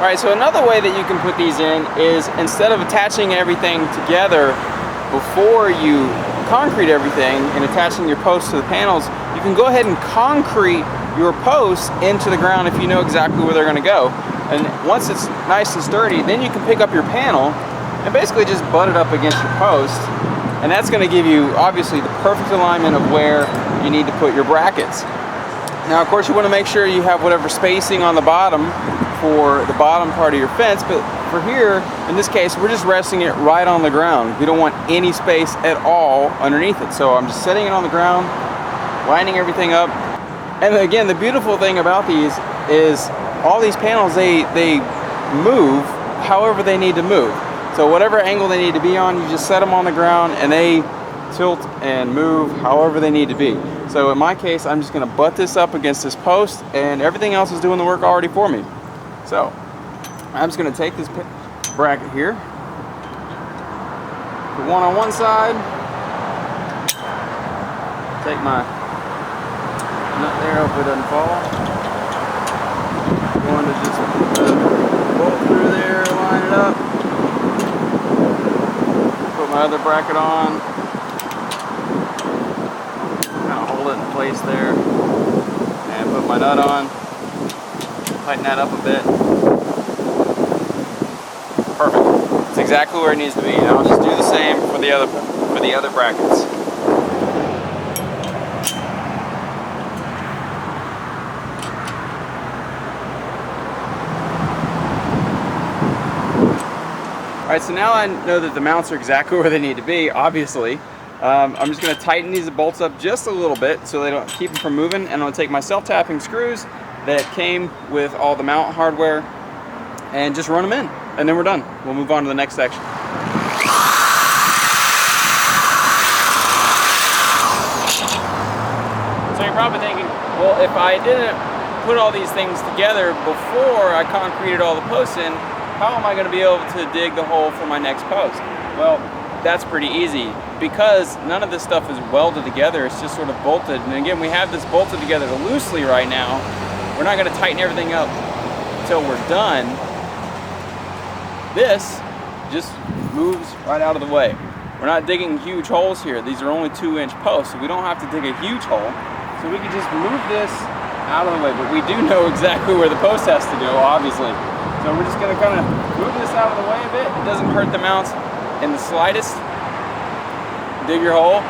All right, so another way that you can put these in is instead of attaching everything together before you concrete everything and attaching your posts to the panels, you can go ahead and concrete your posts into the ground if you know exactly where they're going to go. And once it's nice and sturdy, then you can pick up your panel and basically just butt it up against your post. And that's going to give you obviously the perfect alignment of where you need to put your brackets. Now, of course, you want to make sure you have whatever spacing on the bottom for the bottom part of your fence, but for here, in this case, we're just resting it right on the ground. We don't want any space at all underneath it. So I'm just setting it on the ground, lining everything up. And again, the beautiful thing about these is all these panels, they move however they need to move. So whatever angle they need to be on, you just set them on the ground and they tilt and move however they need to be. So in my case, I'm just going to butt this up against this post and everything else is doing the work already for me. So I'm just going to take this bracket here, put one on one side, take my nut there, hope it doesn't fall. Going to just put a bolt through there, line it up, put my other bracket on, kind of hold it in place there, and put my nut on, tighten that up a bit. Perfect. It's exactly where it needs to be. Now I'll just do the same for the other brackets. Alright, so now I know that the mounts are exactly where they need to be, obviously. I'm just going to tighten these bolts up just a little bit so they don't keep them from moving, and I'm going to take my self-tapping screws that came with all the mount hardware and just run them in, and then we're done. We'll move on to the next section. So you're probably thinking, well, if I didn't put all these things together before I concreted all the posts in, how am I going to be able to dig the hole for my next post? Well, that's pretty easy because none of this stuff is welded together. It's just sort of bolted. And again, we have this bolted together loosely right now. We're not going to tighten everything up until we're done. This just moves right out of the way. We're not digging huge holes here. These are only 2-inch posts, so we don't have to dig a huge hole. So we can just move this out of the way, but we do know exactly where the post has to go, obviously. So we're just going to kind of move this out of the way a bit. It doesn't hurt the mounts in the slightest. Dig your hole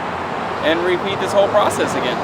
and repeat this whole process again.